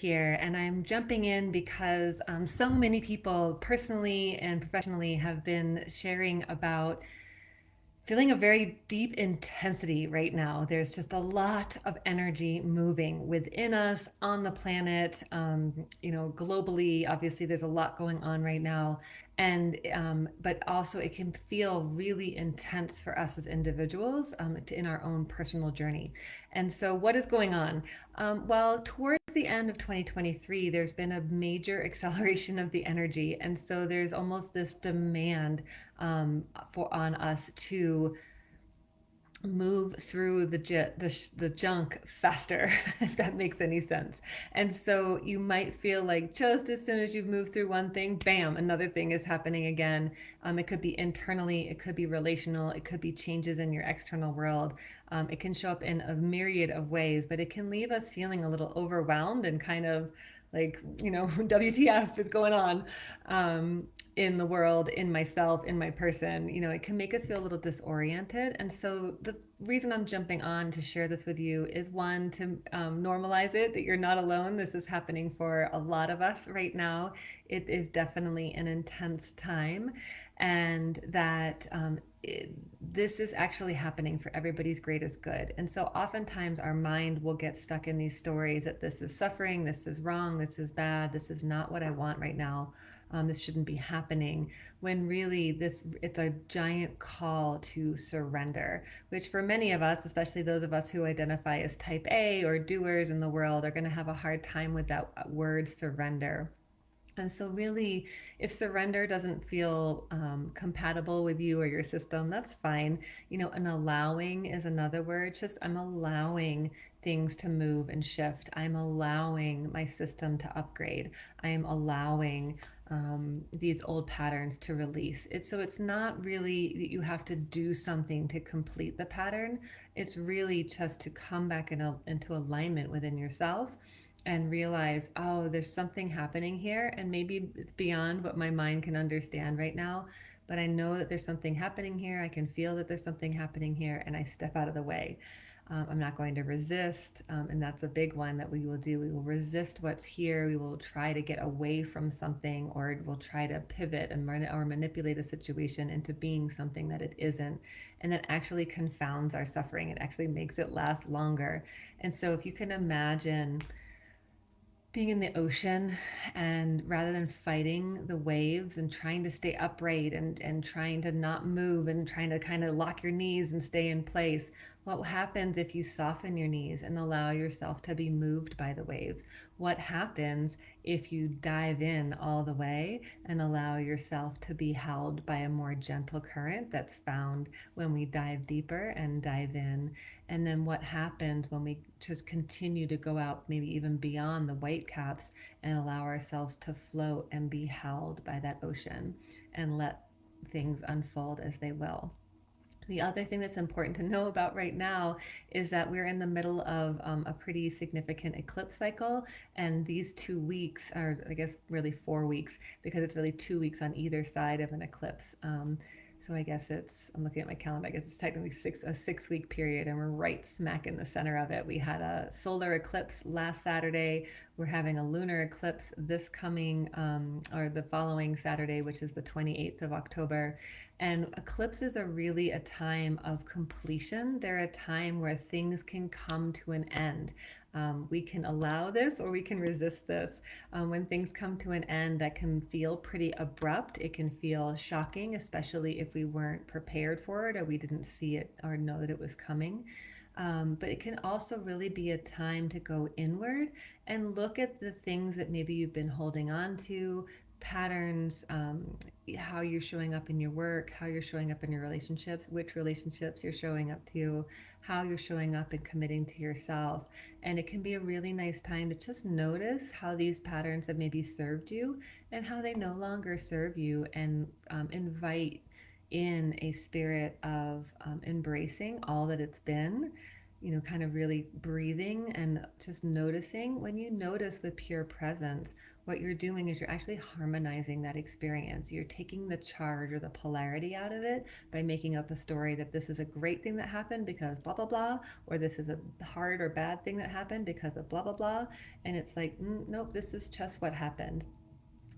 here, and I'm jumping in because so many people, personally and professionally, have been sharing about feeling a very deep intensity right now. There's just a lot of energy moving within us, on the planet, globally. Obviously, there's a lot going on right now, and but also it can feel really intense for us as individuals in our own personal journey. And so, what is going on? Well, towards the end of 2023, there's been a major acceleration of the energy, and so there's almost this demand for on us to move through the junk faster, if that makes any sense. And so you might feel like just as soon as you've moved through one thing, bam, another thing is happening again. It could be internally, it could be relational, it could be changes in your external world. It can show up in a myriad of ways, but it can leave us feeling a little overwhelmed and kind of like, WTF is going on in the world, in myself, in my person. It can make us feel a little disoriented. And so the reason I'm jumping on to share this with you is, one, to normalize it, that you're not alone. This is happening for a lot of us right now. It is definitely an intense time, and that this is actually happening for everybody's greatest good. And so oftentimes our mind will get stuck in these stories that this is suffering, this is wrong, this is bad, this is not what I want right now. This shouldn't be happening, when really it's a giant call to surrender, which for many of us, especially those of us who identify as type A or doers in the world, are going to have a hard time with that word surrender. And so, really, if surrender doesn't feel compatible with you or your system, that's fine. An allowing is another word. It's just, I'm allowing things to move and shift. I'm allowing my system to upgrade. I am allowing these old patterns to release. So it's not really that you have to do something to complete the pattern. It's really just to come back into alignment within yourself and realize, oh, there's something happening here, and maybe it's beyond what my mind can understand right now, but I know that there's something happening here. I can feel that there's something happening here, and I step out of the way. I'm not going to resist, and that's a big one that we will do. We will resist what's here. We will try to get away from something, or we'll try to pivot or manipulate a situation into being something that it isn't, and that actually confounds our suffering. It actually makes it last longer. And so, if you can imagine being in the ocean, and rather than fighting the waves and trying to stay upright and trying to not move and trying to kind of lock your knees and stay in place, what happens if you soften your knees and allow yourself to be moved by the waves? What happens if you dive in all the way and allow yourself to be held by a more gentle current that's found when we dive deeper and dive in? And then what happens when we just continue to go out, maybe even beyond the white caps, and allow ourselves to float and be held by that ocean and let things unfold as they will? The other thing that's important to know about right now is that we're in the middle of a pretty significant eclipse cycle. And these 2 weeks are, I guess, really 4 weeks, because it's really 2 weeks on either side of an eclipse. So I guess I'm looking at my calendar, I guess it's technically a 6 week period, and we're right smack in the center of it. We had a solar eclipse last Saturday. We're having a lunar eclipse this coming, or the following Saturday, which is the 28th of October. And eclipses are really a time of completion. They're a time where things can come to an end. We can allow this, or we can resist this. When things come to an end, that can feel pretty abrupt. It can feel shocking, especially if we weren't prepared for it, or we didn't see it or know that it was coming. But it can also really be a time to go inward and look at the things that maybe you've been holding on to, patterns, how you're showing up in your work, how you're showing up in your relationships, which relationships you're showing up to, how you're showing up and committing to yourself. And it can be a really nice time to just notice how these patterns have maybe served you and how they no longer serve you, and invite in a spirit of embracing all that it's been, kind of really breathing and just noticing. When you notice with pure presence, what you're doing is you're actually harmonizing that experience. You're taking the charge or the polarity out of it by making up a story that this is a great thing that happened because blah, blah, blah, or this is a hard or bad thing that happened because of blah, blah, blah. And it's like, nope, this is just what happened.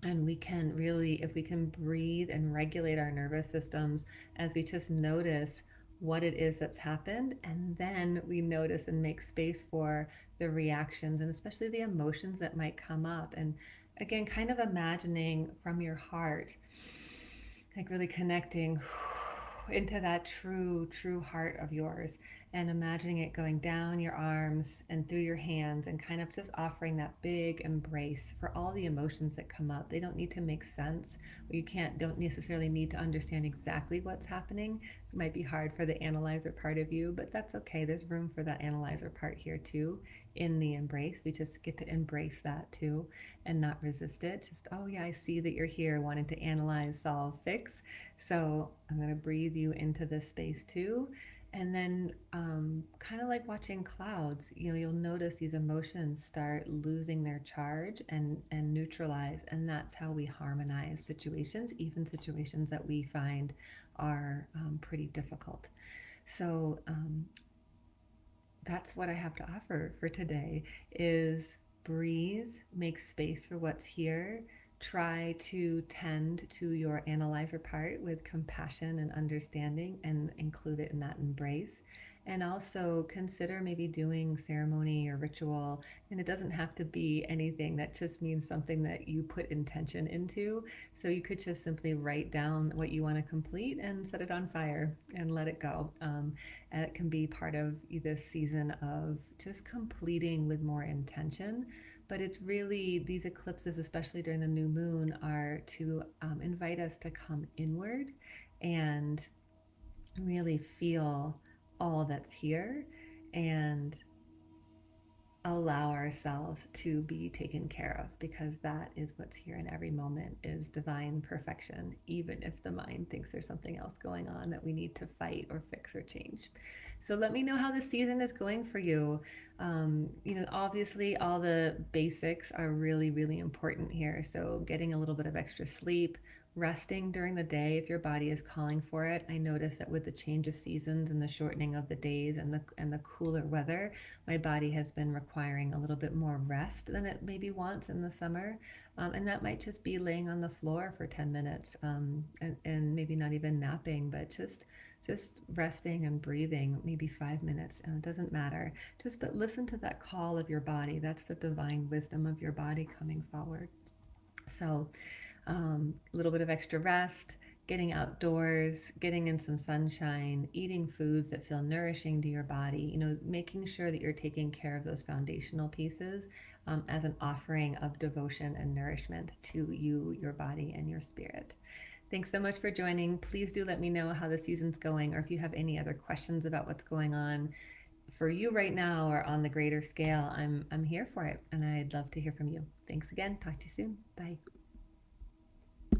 And we can really, if we can breathe and regulate our nervous systems as we just notice what it is that's happened, and then we notice and make space for the reactions and especially the emotions that might come up. And again, kind of imagining from your heart, like really connecting into that true heart of yours, and imagining it going down your arms and through your hands and kind of just offering that big embrace for all the emotions that come up. They don't need to make sense. You don't necessarily need to understand exactly what's happening. It might be hard for the analyzer part of you, but that's okay. There's room for that analyzer part here too. In the embrace, we just get to embrace that too and not resist it. Just, oh yeah, I see that you're here wanting to analyze, solve, fix. So I'm going to breathe you into this space too. And then, kind of like watching clouds, you'll notice these emotions start losing their charge and neutralize. And that's how we harmonize situations, even situations that we find are pretty difficult. So, that's what I have to offer for today is breathe, make space for what's here, try to tend to your analyzer part with compassion and understanding and include it in that embrace. And also consider maybe doing ceremony or ritual. And it doesn't have to be anything that just means something that you put intention into. So you could just simply write down what you want to complete and set it on fire and let it go. And it can be part of this season of just completing with more intention. But it's really these eclipses, especially during the new moon, are to invite us to come inward and really feel all that's here and allow ourselves to be taken care of, because that is what's here in every moment is divine perfection, even if the mind thinks there's something else going on that we need to fight or fix or change. So let me know how this season is going for you. Obviously all the basics are really, really important here. So getting a little bit of extra sleep, resting during the day if your body is calling for it. I notice that with the change of seasons and the shortening of the days and the cooler weather, my body has been requiring a little bit more rest than it maybe wants in the summer. And that might just be laying on the floor for 10 minutes, and maybe not even napping, but just resting and breathing, maybe 5 minutes, and it doesn't matter. But listen to that call of your body. That's the divine wisdom of your body coming forward. So a little bit of extra rest, getting outdoors, getting in some sunshine, eating foods that feel nourishing to your body, making sure that you're taking care of those foundational pieces, as an offering of devotion and nourishment to you, your body, and your spirit. Thanks so much for joining. Please do let me know how the season's going, or if you have any other questions about what's going on for you right now or on the greater scale. I'm here for it, and I'd love to hear from you. Thanks again. Talk to you soon. Bye.